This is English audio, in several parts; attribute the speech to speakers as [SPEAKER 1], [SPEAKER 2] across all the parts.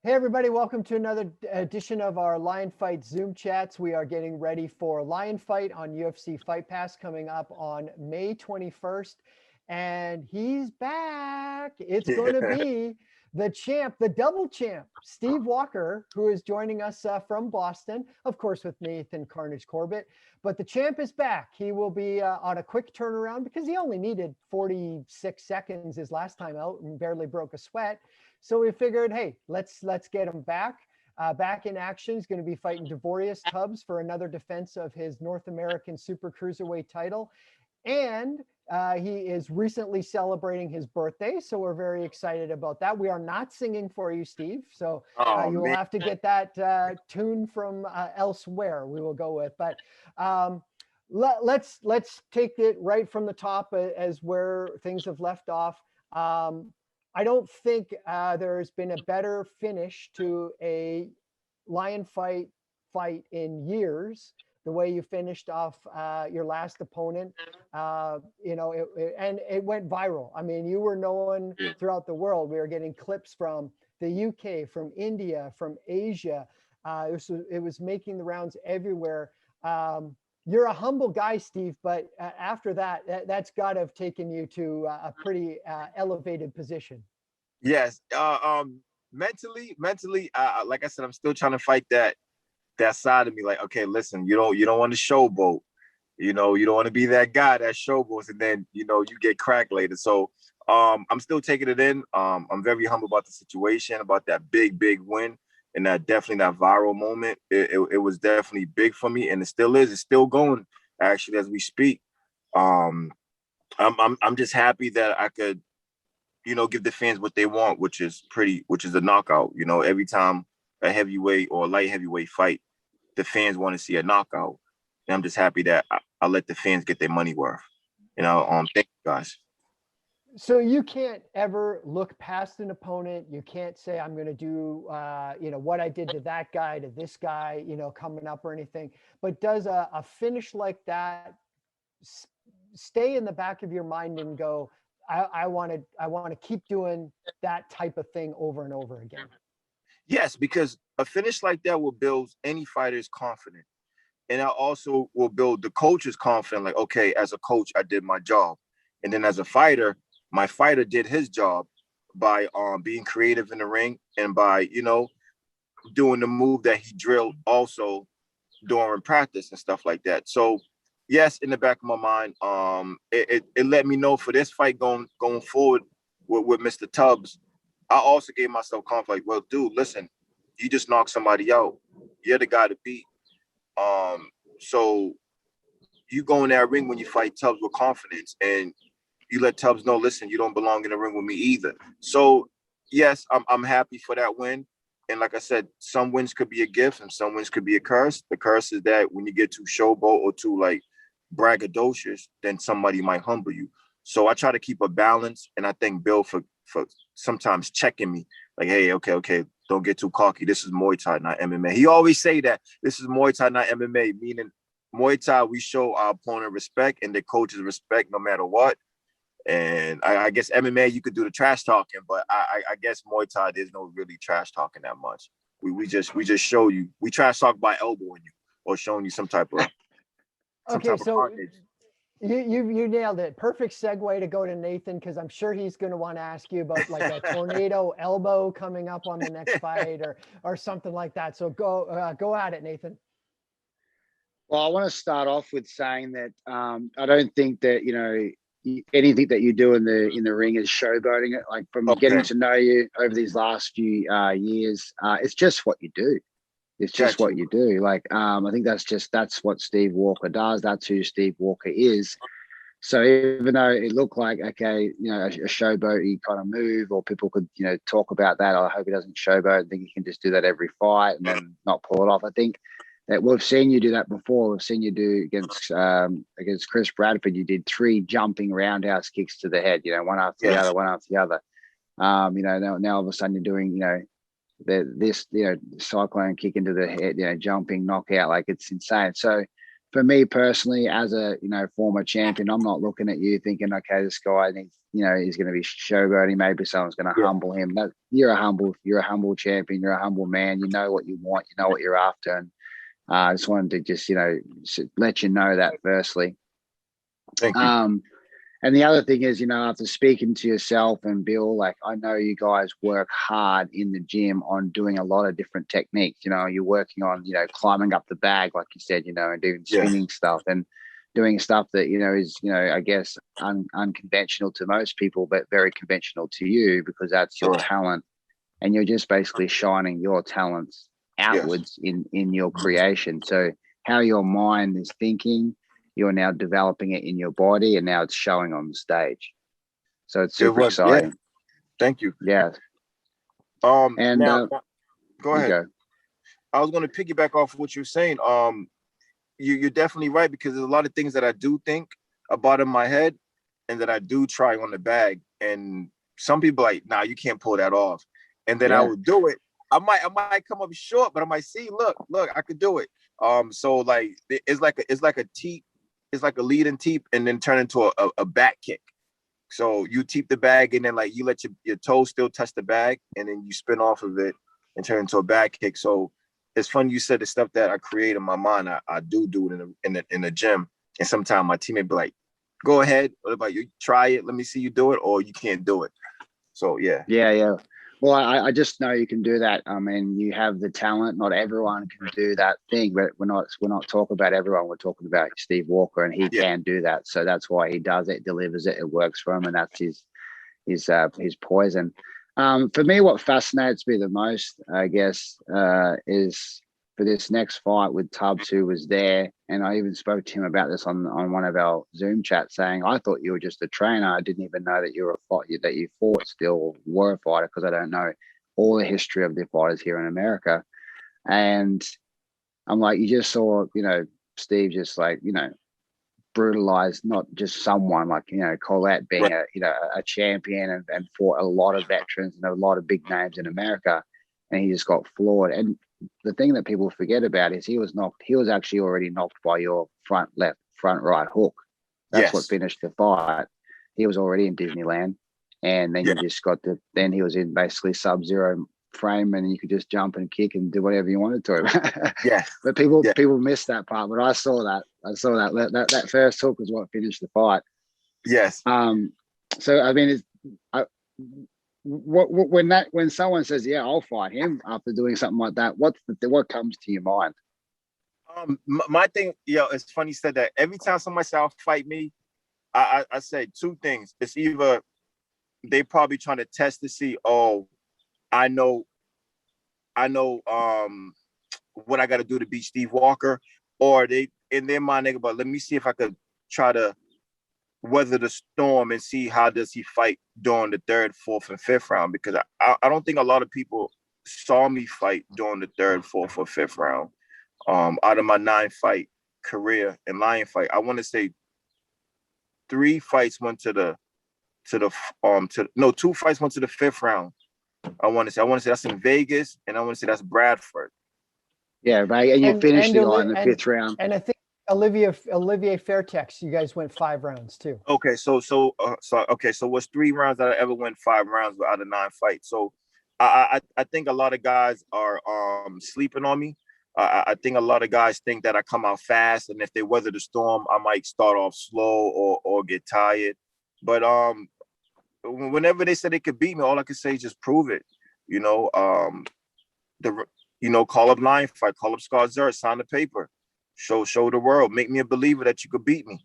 [SPEAKER 1] Hey everybody, welcome to another edition of our Lion Fight Zoom chats. We are getting ready for Lion Fight on UFC Fight Pass coming up on May 21st. And he's back. It's going to be the champ, the double champ, Steve Walker, who is joining us from Boston, of course, with Nathan Carnage Corbett. But the champ is back. He will be on a quick turnaround because he only needed 46 seconds his last time out and barely broke a sweat. So we figured, hey, let's get him back. Back in action. He's going to be fighting Devorious Tubbs for another defense of his North American Super Cruiserweight title. And he is recently celebrating his birthday, so we're very excited about that. We are not singing for you, Steve, so you will have to get that tune from elsewhere. We will go with, but let's take it right from the top as where things have left off. I don't think there's been a better finish to a Lion fight in years. The way you finished off your last opponent, and it went viral. I mean, you were known throughout the world. We were getting clips from the UK, from India, from Asia. It was making the rounds everywhere. You're a humble guy, Steve, but after that's got to have taken you to a pretty elevated position.
[SPEAKER 2] Yes. Mentally, like I said, I'm still trying to fight that side of me. Like, okay, listen, you don't want to showboat. You don't want to be that guy that showboats and then you get cracked later. So I'm still taking it in. I'm very humble about the situation, about that big win, and that viral moment. It was definitely big for me, and it still is. It's still going actually as we speak. I'm just happy that I could, give the fans what they want, which is a knockout. Every time a heavyweight or a light heavyweight fight, the fans want to see a knockout. And I'm just happy that I let the fans get their money worth. Thank you guys.
[SPEAKER 1] So you can't ever look past an opponent. You can't say, I'm going to do, what I did to that guy, to this guy, coming up or anything. But does a finish like that stay in the back of your mind and go, I want to keep doing that type of thing over and over again?
[SPEAKER 2] Yes, because a finish like that will build any fighter's confidence. And I also will build the coach's confidence. Like, okay, as a coach, I did my job. And then as a fighter, my fighter did his job by being creative in the ring and by, doing the move that he drilled also during practice and stuff like that. So yes, in the back of my mind, it let me know for this fight going forward with Mr. Tubbs. I also gave myself confidence. Like, well, dude, listen, you just knocked somebody out. You're the guy to beat. So you go in that ring when you fight Tubbs with confidence, and you let Tubbs know, listen, you don't belong in the ring with me either. So yes, I'm happy for that win. And like I said, some wins could be a gift and some wins could be a curse. The curse is that when you get too showboat or too like braggadocious, then somebody might humble you. So I try to keep a balance, and I thank Bill for sometimes checking me. Like, hey, okay, don't get too cocky. This is Muay Thai, not MMA. He always say that this is Muay Thai, not MMA, meaning Muay Thai, we show our opponent respect and the coaches respect no matter what. And I guess MMA, you could do the trash talking, but I guess Muay Thai, there's no really trash talking that much. We just show you. We trash talk by elbowing you or showing you some type of carnage.
[SPEAKER 1] You nailed it. Perfect segue to go to Nathan, because I'm sure he's going to want to ask you about like a tornado elbow coming up on the next fight or something like that. So go at it, Nathan.
[SPEAKER 3] Well, I want to start off with saying that I don't think that anything that you do in the ring is showboating it. Like from getting to know you over these last few years, it's just what you do. It's just what you do. Like, I think that's what Steve Walker does. That's who Steve Walker is. So even though it looked like, okay, a showboaty kind of move, or people could, talk about that, I hope he doesn't showboat. I think he can just do that every fight and then not pull it off. I think that we've seen you do that before. We've seen you do against Chris Bradford. You did 3 jumping roundhouse kicks to the head, one after the other, one after the other. Now all of a sudden you're doing, this cyclone kick into the head, jumping knockout, like it's insane. So for me personally, as a former champion, I'm not looking at you thinking, okay, this guy needs, he's going to be showboating. Maybe someone's going to humble him. That you're a humble champion. You're a humble man. You know what you want. You know what you're after. And I just wanted to just let you know that firstly.
[SPEAKER 2] Thank you.
[SPEAKER 3] And the other thing is, after speaking to yourself and Bill, like I know you guys work hard in the gym on doing a lot of different techniques. You're working on, climbing up the bag, like you said, and doing spinning stuff and doing stuff that, is, I guess unconventional to most people, but very conventional to you because that's your talent. And you're just basically shining your talents outwards in your creation. So how your mind is thinking, you're now developing it in your body, and now it's showing on the stage. So it's super exciting.
[SPEAKER 2] Yeah. Thank you.
[SPEAKER 3] Yeah.
[SPEAKER 2] And now, go ahead.
[SPEAKER 3] Go.
[SPEAKER 2] I was going to piggyback off of what you're saying. You're definitely right, because there's a lot of things that I do think about in my head and that I do try on the bag. And some people are like, nah, you can't pull that off. And then I would do it. I might come up short, but I might see, look, I could do it. So like it's like a teep. It's like a lead and teep and then turn into a back kick. So you teep the bag and then like you let your toes still touch the bag and then you spin off of it and turn into a back kick. So it's funny you said the stuff that I create in my mind. I do it in the gym. And sometimes my teammate be like, go ahead. What about you? Try it. Let me see you do it, or you can't do it. So yeah.
[SPEAKER 3] Yeah. Well, I just know you can do that. I mean, you have the talent. Not everyone can do that thing, but we're not talking about everyone. We're talking about Steve Walker, and he can do that. So that's why he does it, delivers it. It works for him, and that's his poison. For me, what fascinates me the most, I guess, is for this next fight with Tubbs, who was there, and I even spoke to him about this on one of our Zoom chats, saying, I thought you were just a trainer. I didn't even know that you fought still, were a fighter, because I don't know all the history of the fighters here in America. And I'm like, you just saw, Steve just like, brutalized not just someone like, Colette being a champion and fought a lot of veterans and a lot of big names in America, and he just got floored. And the thing that people forget about is he was actually already knocked by your front right hook. That's what finished the fight. He was already in Disneyland, and then you just then he was in basically sub-zero frame, and you could just jump and kick and do whatever you wanted to him. But people missed that part. But I saw that. That first hook was what finished the fight.
[SPEAKER 2] Yes.
[SPEAKER 3] So I mean, when someone says, "Yeah, I'll fight him," after doing something like that, what comes to your mind?
[SPEAKER 2] My thing, it's funny you said that. Every time somebody says, "I'll fight me," I say two things. It's either they probably trying to test to see, oh, I know what I got to do to beat Steve Walker, or they in their mind they go, but let me see if I could try to weather the storm and see how does he fight during the third, fourth, and fifth round, because I don't think a lot of people saw me fight during the third, fourth, or fifth round. Out of my 9-fight career in lion fight, I want to say 3 fights went to the 2 fights went to the 5th round. I want to say that's in Vegas, and I want to say that's Bradford.
[SPEAKER 3] Yeah, right. And you finished the guy in the 5th round.
[SPEAKER 1] And I think Olivier Fairtex, you guys went 5 rounds too.
[SPEAKER 2] Okay, so was 3 rounds that I ever went 5 rounds out of 9 fights. So I think a lot of guys are sleeping on me. I think a lot of guys think that I come out fast, and if they weather the storm, I might start off slow or get tired. But whenever they said they could beat me, all I could say is just prove it. Call up Lion Fight, call up Scar Zerd, sign the paper, show the world, make me a believer that you could beat me.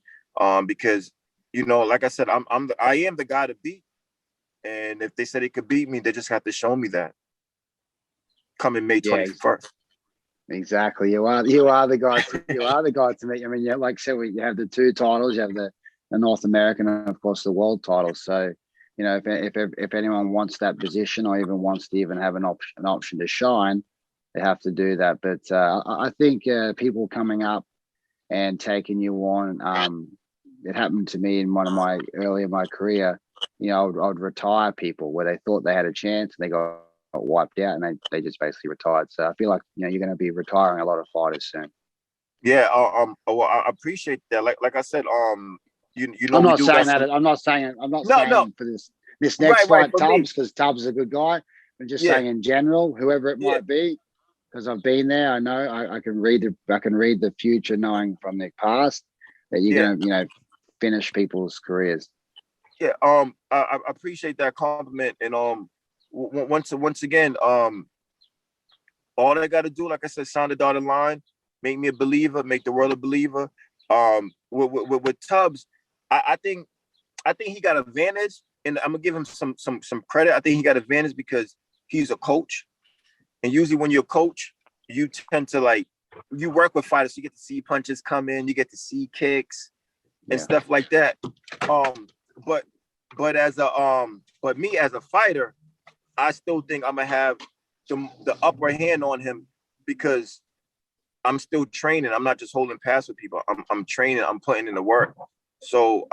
[SPEAKER 2] Because like I said, I am the guy to beat, and if they said they could beat me, they just have to show me that. Coming May 21st.
[SPEAKER 3] Exactly. You are the guy. You are the guy to meet. I mean, like I said, you have the 2 titles. You have the North American and of course the world title. So, if anyone wants that position or even wants to even have an option to shine, they have to do that. But I think people coming up and taking you on, it happened to me in one of my early in my career. I would retire people where they thought they had a chance and they got wiped out, and they just basically retired. So I feel like you're going to be retiring a lot of fighters soon.
[SPEAKER 2] Yeah, well, I appreciate that. Like I said, you know,
[SPEAKER 3] I'm
[SPEAKER 2] we
[SPEAKER 3] not
[SPEAKER 2] do got
[SPEAKER 3] saying that.
[SPEAKER 2] some.
[SPEAKER 3] I'm not
[SPEAKER 2] No,
[SPEAKER 3] saying for this next
[SPEAKER 2] right
[SPEAKER 3] fight,
[SPEAKER 2] for me.
[SPEAKER 3] Tubbs, because Tubbs is a good guy. I'm just
[SPEAKER 2] Yeah,
[SPEAKER 3] saying in general, whoever it
[SPEAKER 2] yeah,
[SPEAKER 3] might be, because I've been there. I know I can read the future, knowing from the past that you're
[SPEAKER 2] yeah,
[SPEAKER 3] gonna finish people's careers.
[SPEAKER 2] yeah. I appreciate that compliment, and once again, all I got to do, like I said, sign the dotted line, make me a believer, make the world a believer. With Tubbs, I think he got advantage, and I'm gonna give him some credit. I think he got advantage because he's a coach, and usually when you're a coach, you tend to like you work with fighters, so you get to see punches come in, you get to see kicks and
[SPEAKER 3] Yeah,
[SPEAKER 2] stuff like that. Um, but but me as a fighter, I still think I'm gonna have the upper hand on him because I'm still training. I'm not just holding pass with people. I'm training. I'm putting in the work. So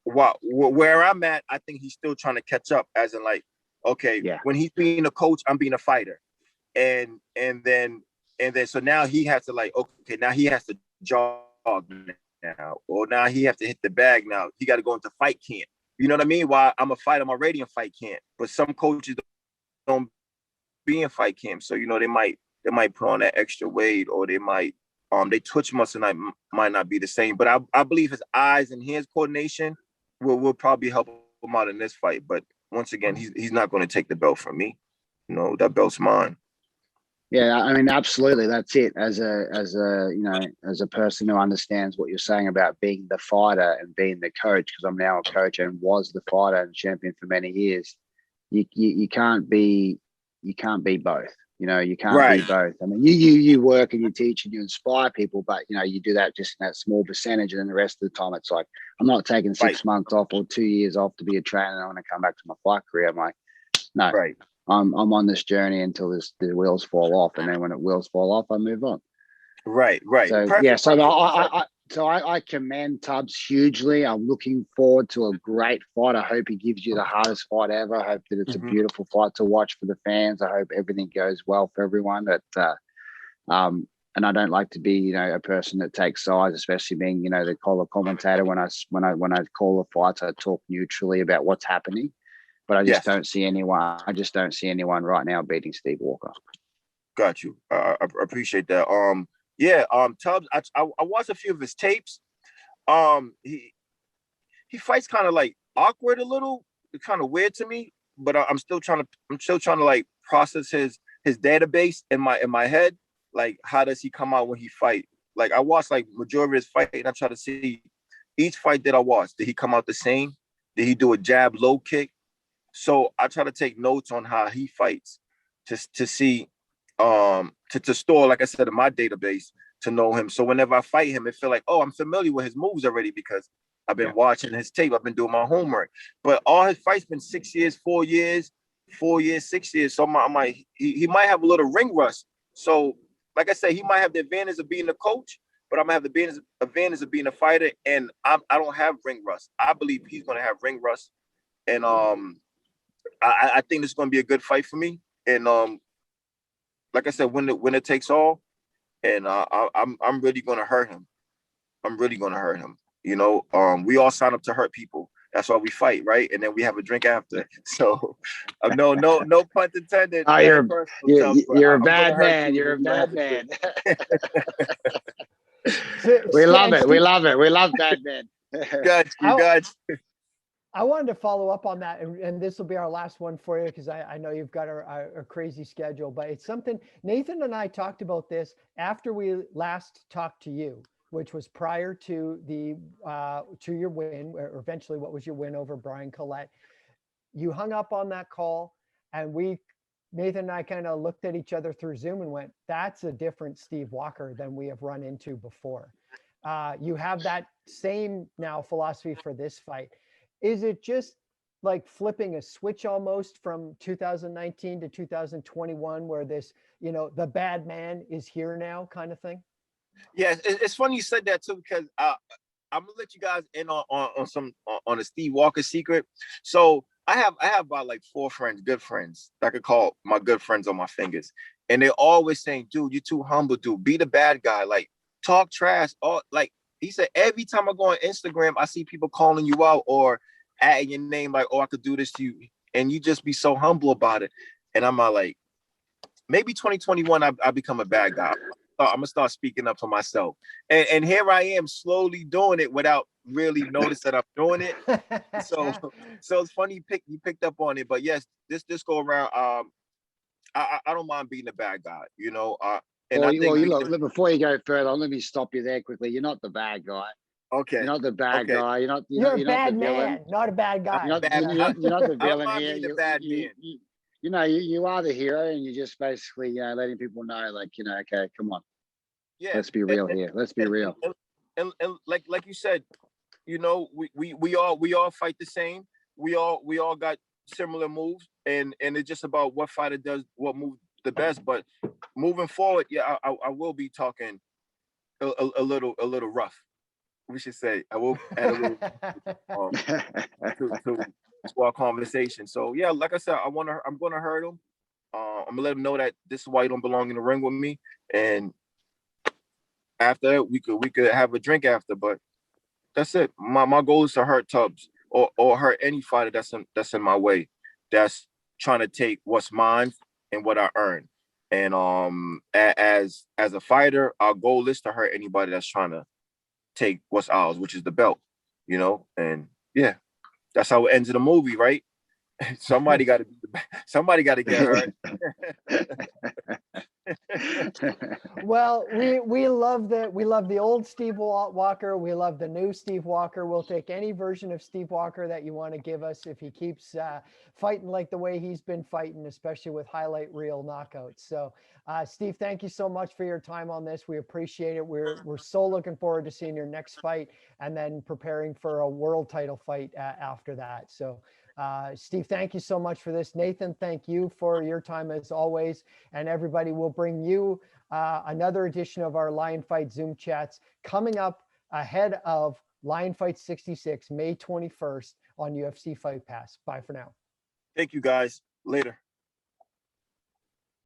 [SPEAKER 2] where I'm at, I think he's still trying to catch up. As in, like, okay,
[SPEAKER 3] yeah,
[SPEAKER 2] when he's being a coach, I'm being a fighter, and then so now he has to like, okay, now he has to jog now, or now he has to hit the bag now. He got to go into fight camp. You know what I mean? While I'm a fighter, I'm already in fight camp. But some coaches don't be in fight camp, so they might put on that extra weight, or they twitch muscle might not be the same. But I believe his eyes and hands coordination will probably help him out in this fight. But once again, he's not going to take the belt from me. That belt's mine.
[SPEAKER 3] yeah. I mean, absolutely. That's it. As a person who understands what you're saying about being the fighter and being the coach, because I'm now a coach and was the fighter and champion for many years. You can't be both. You can't be
[SPEAKER 2] Right,
[SPEAKER 3] both. I mean, you work and you teach and you inspire people, but you do that just in that small percentage, and then the rest of the time it's like, I'm not taking
[SPEAKER 2] right,
[SPEAKER 3] 6 months off or 2 years off to be a trainer, and I want to come back to my fight career. I'm like, no,
[SPEAKER 2] right,
[SPEAKER 3] I'm on this journey until the wheels fall off, and then when the wheels fall off, I move on.
[SPEAKER 2] right.
[SPEAKER 3] So yeah,
[SPEAKER 2] Perfect,
[SPEAKER 3] so
[SPEAKER 2] perfect. Perfect.
[SPEAKER 3] I commend Tubbs hugely. I'm looking forward to a great fight. I hope he gives you the hardest fight ever. I hope that it's a
[SPEAKER 2] Mm-hmm.
[SPEAKER 3] beautiful fight to watch for the fans. I hope everything goes well for everyone. And I don't like to be a person that takes sides, especially being the color commentator. When I call the fights, I talk neutrally about what's happening. But I just
[SPEAKER 2] Yes,
[SPEAKER 3] don't see anyone. I just don't see anyone right now beating Steve Walker.
[SPEAKER 2] got you. I appreciate that. Yeah. Tubbs. I watched a few of his tapes. He fights kind of like awkward a little. It's kind of weird to me, but I'm still trying to like process his database in my head. Like, how does he come out when he fight? Like, I watched like majority of his fight, and I try to see each fight that I watched. Did he come out the same? Did he do a jab, low kick? So I try to take notes on how he fights to see to store, like I said, in my database to know him. So whenever I fight him, it feel like, oh, I'm familiar with his moves already because I've
[SPEAKER 3] Yeah.
[SPEAKER 2] been watching his tape. I've been doing my homework. But all his fights been 6 years, 4 years, 4 years, 6 years. So I'm like, he might have a little ring rust. So like I said, he might have the advantage of being a coach, but I'm gonna have the advantage of being a fighter, and I don't have ring rust. I believe he's gonna have ring rust, and I think this is gonna be a good fight for me. And like I said, when it takes all, and I'm really gonna hurt him. I'm really gonna hurt him. We all sign up to hurt people. That's why we fight, right? And then we have a drink after. So, no pun intended.
[SPEAKER 3] Oh,
[SPEAKER 2] Nothing personal, Tubbs, but
[SPEAKER 3] you're a
[SPEAKER 2] I'm gonna
[SPEAKER 3] bad
[SPEAKER 2] hurt
[SPEAKER 3] man.
[SPEAKER 2] you,
[SPEAKER 3] You're
[SPEAKER 2] and
[SPEAKER 3] a
[SPEAKER 2] we're gonna have
[SPEAKER 3] bad
[SPEAKER 2] a drink.
[SPEAKER 3] man. We love
[SPEAKER 1] And
[SPEAKER 3] it. We
[SPEAKER 1] Steve,
[SPEAKER 3] love it. We love bad men.
[SPEAKER 2] Got you,
[SPEAKER 1] I,
[SPEAKER 2] got you.
[SPEAKER 1] I wanted to follow up on that, and this will be our last one for you because I know you've got a crazy schedule, but it's something Nathan and I talked about this after we last talked to you, which was prior to to your win, or eventually what was your win over Brian Collette. You hung up on that call, and Nathan and I kind of looked at each other through Zoom and went, "That's a different Steve Walker than we have run into before." You have that same now philosophy for this fight. Is it just like flipping a switch almost from 2019 to 2021, where the bad man is here now kind of thing?
[SPEAKER 2] Yeah, it's funny you said that too because I'm gonna let you guys in on some on a Steve Walker secret. So I have about like 4 friends, good friends, that I could call my good friends on my fingers, and they're always saying, "Dude, you're too humble, dude. Be the bad guy. Like talk trash. All like he said, every time I go on Instagram, I see people calling you out or adding your name, like, oh, I could do this to you. And you just be so humble about it. And I'm like, maybe 2021, I become a bad guy. I'm gonna start speaking up for myself. And here I am slowly doing it without really notice that I'm doing it. So it's funny you picked up on it. But yes, this go around, I don't mind being a bad guy, you know. And
[SPEAKER 3] Well,
[SPEAKER 2] I think
[SPEAKER 3] look, before you go further, let me stop you there quickly. You're not the bad guy.
[SPEAKER 2] okay.
[SPEAKER 3] You're not the bad
[SPEAKER 2] Okay.
[SPEAKER 3] guy.
[SPEAKER 1] You're a
[SPEAKER 3] You're not the
[SPEAKER 1] bad
[SPEAKER 3] villain.
[SPEAKER 1] man, not a bad guy.
[SPEAKER 3] You're not,
[SPEAKER 2] Bad.
[SPEAKER 3] you're not the
[SPEAKER 2] I don't
[SPEAKER 3] villain
[SPEAKER 2] mind
[SPEAKER 3] here.
[SPEAKER 2] being a bad man.
[SPEAKER 3] You are the hero, and you're just basically letting people know, like, okay, come on,
[SPEAKER 2] Yeah.
[SPEAKER 3] let's be real here. Let's be real.
[SPEAKER 2] And like you said, you know, we all fight the same. We all got similar moves, and it's just about what fighter does what move the best. But moving forward, yeah, I will be talking a little rough. We should say I will add a little to our conversation. So yeah, like I said, I'm gonna hurt him. I'm gonna let him know that this is why you don't belong in the ring with me. And after that, we could have a drink after. But that's it. My goal is to hurt Tubbs or hurt any fighter that's in my way. That's trying to take what's mine and what I earn. And as a fighter, our goal is to hurt anybody that's trying to take what's ours, which is the belt, you know. And yeah, that's how it ends in the movie, right? Somebody got to get hurt.
[SPEAKER 1] Well, we love the old Steve Walker. We love the new Steve Walker. We'll take any version of Steve Walker that you want to give us if he keeps fighting like the way he's been fighting, especially with highlight reel knockouts. So, Steve, thank you so much for your time on this. We appreciate it. We're so looking forward to seeing your next fight and then preparing for a world title fight after that. So. Steve, thank you so much for this. Nathan, thank you for your time as always. And everybody will bring you another edition of our Lion Fight Zoom chats coming up ahead of Lion Fight 66, May 21st on UFC Fight Pass. Bye for now.
[SPEAKER 2] Thank you guys. Later.